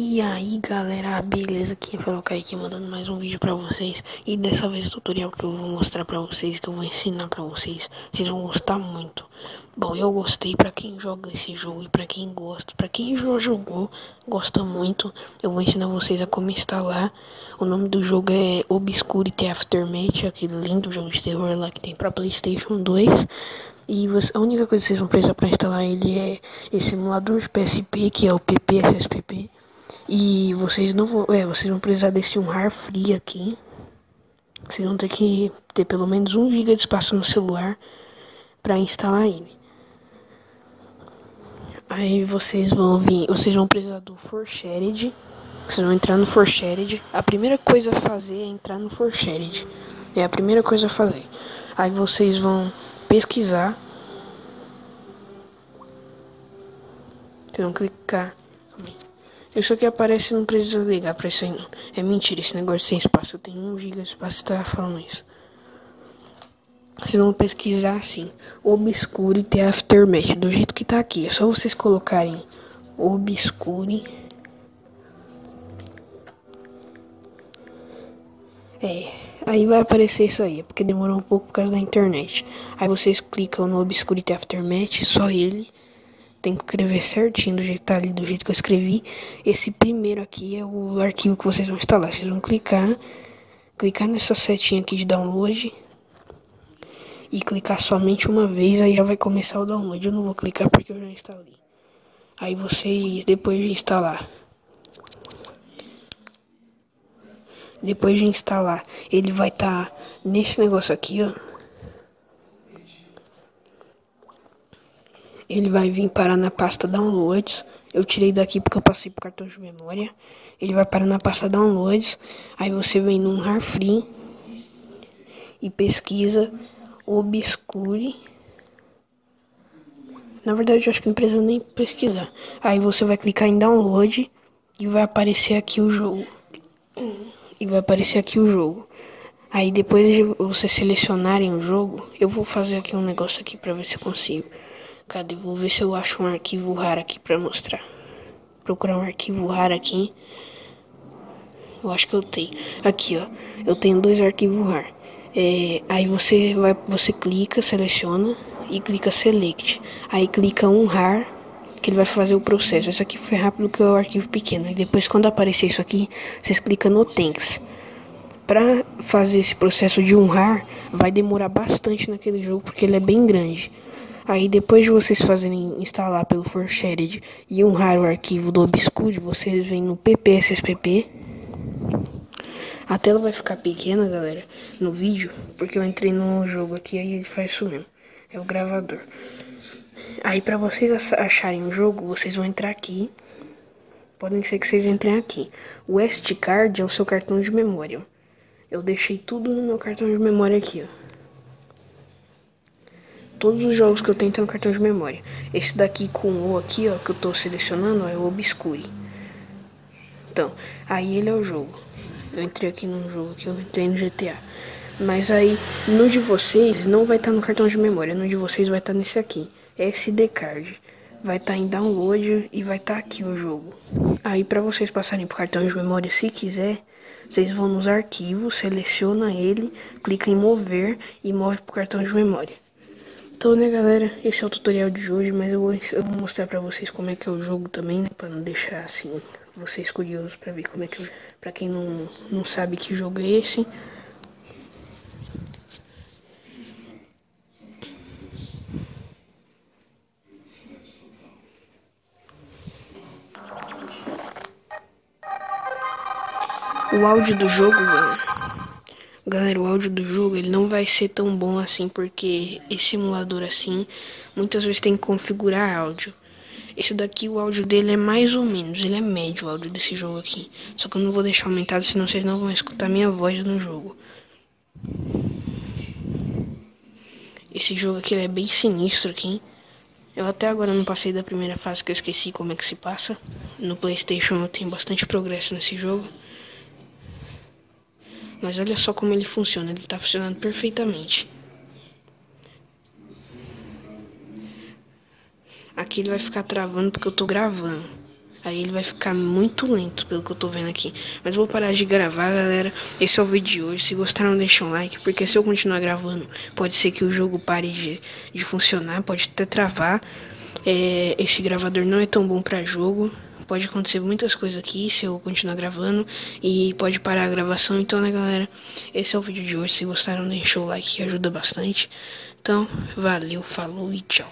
E aí galera, beleza? Quem falou Kaique mandando mais um vídeo pra vocês. E dessa vez o tutorial que eu vou mostrar pra vocês, que eu vou ensinar pra vocês, vocês vão gostar muito. Bom, eu gostei. Pra quem joga esse jogo e pra quem gosta, pra quem já jogou, gosta muito, eu vou ensinar vocês a como instalar. O nome do jogo é Obscurity Aftermath, aquele lindo jogo de terror lá que tem pra PlayStation 2. E a única coisa que vocês vão precisar para instalar ele é esse emulador de PSP, que é o PPSSPP. E vocês não vão, vocês vão precisar desse RAR free aqui. Vocês vão ter que ter pelo menos 1 GB de espaço no celular para instalar ele. Aí vocês vão precisar do ForShared. Vocês vão entrar no ForShared. A primeira coisa a fazer é entrar no ForShared. É a primeira coisa a fazer. Aí vocês vão pesquisar. Vocês vão clicar. Isso aqui aparece, não precisa ligar pra isso aí não. É mentira, esse negócio sem espaço. Eu tenho 1 GB de espaço e tá falando isso. Vocês vão pesquisar assim, Obscurity Aftermath, do jeito que tá aqui. É só vocês colocarem Obscurity. Aí vai aparecer isso aí, porque demorou um pouco por causa da internet. Aí vocês clicam no Obscurity Aftermath, só ele. Tem que escrever certinho do jeito que tá ali, do jeito que eu escrevi. Esse primeiro aqui é o arquivo que vocês vão instalar. Vocês vão clicar nessa setinha aqui de download e clicar somente uma vez, aí já vai começar o download. Eu não vou clicar porque eu já instalei. Aí vocês, depois de instalar, ele vai estar nesse negócio aqui, ó. Ele vai vir parar na pasta Downloads. Eu tirei daqui porque eu passei por cartão de memória. Ele vai parar na pasta Downloads. Aí você vem num RAR free e pesquisa Obscure. Na verdade eu acho que não precisa nem pesquisar. Aí você vai clicar em Download e vai aparecer aqui o jogo. Aí depois de vocês selecionarem o jogo, eu vou fazer aqui um negócio aqui pra ver se eu consigo. Cadê? Vou ver se eu acho um arquivo RAR aqui pra mostrar. Procurar um arquivo RAR aqui. Eu acho que eu tenho. Aqui, ó. Eu tenho 2 arquivos RAR. Aí você clica, seleciona e clica Select. Aí clica um RAR, que ele vai fazer o processo. Esse aqui foi rápido que é o arquivo pequeno. E depois quando aparecer isso aqui, vocês clicam no Thanks. Pra fazer esse processo de um RAR, vai demorar bastante naquele jogo, porque ele é bem grande. Aí depois de vocês fazerem instalar pelo ForShared e um RAR o arquivo do Obscure, vocês vêm no PPSSPP. A tela vai ficar pequena, galera, no vídeo, porque eu entrei no jogo aqui, aí ele faz isso mesmo. É o gravador. Aí pra vocês acharem o jogo, vocês vão entrar aqui. Podem ser que vocês entrem aqui. O SD Card é o seu cartão de memória. Eu deixei tudo no meu cartão de memória aqui, ó. Todos os jogos que eu tenho estão no cartão de memória. Esse daqui com o aqui, ó, que eu tô selecionando, ó, é o Obscure. Então, aí ele é o jogo. Eu entrei aqui num jogo que eu entrei no GTA. Mas aí, no de vocês, não vai estar no cartão de memória. No de vocês vai estar nesse aqui. SD Card. Vai estar em download e vai estar aqui o jogo. Aí, pra vocês passarem pro cartão de memória, se quiser, vocês vão nos arquivos, seleciona ele, clica em mover e move pro cartão de memória. Então, né, galera, esse é o tutorial de hoje, mas eu vou mostrar pra vocês como é que é o jogo também, né, pra não deixar, assim, vocês curiosos pra ver como é que é o jogo. Pra quem não sabe que jogo é esse. O áudio do jogo, galera, o áudio do jogo ele não vai ser tão bom assim, porque esse emulador assim, muitas vezes tem que configurar áudio. Esse daqui, o áudio dele é mais ou menos, ele é médio o áudio desse jogo aqui. Só que eu não vou deixar aumentado, senão vocês não vão escutar minha voz no jogo. Esse jogo aqui ele é bem sinistro aqui. Eu até agora não passei da primeira fase, que eu esqueci como é que se passa. No PlayStation eu tenho bastante progresso nesse jogo. Mas olha só como ele funciona, ele tá funcionando perfeitamente. Aqui ele vai ficar travando porque eu tô gravando. Aí ele vai ficar muito lento, pelo que eu tô vendo aqui. Mas vou parar de gravar, galera. Esse é o vídeo de hoje. Se gostaram, deixa um like, porque se eu continuar gravando, pode ser que o jogo pare de funcionar, pode até travar. Esse gravador não é tão bom pra jogo. Pode acontecer muitas coisas aqui se eu continuar gravando. E pode parar a gravação. Então, né, galera? Esse é o vídeo de hoje. Se gostaram, deixa o like, que ajuda bastante. Então, valeu, falou e tchau.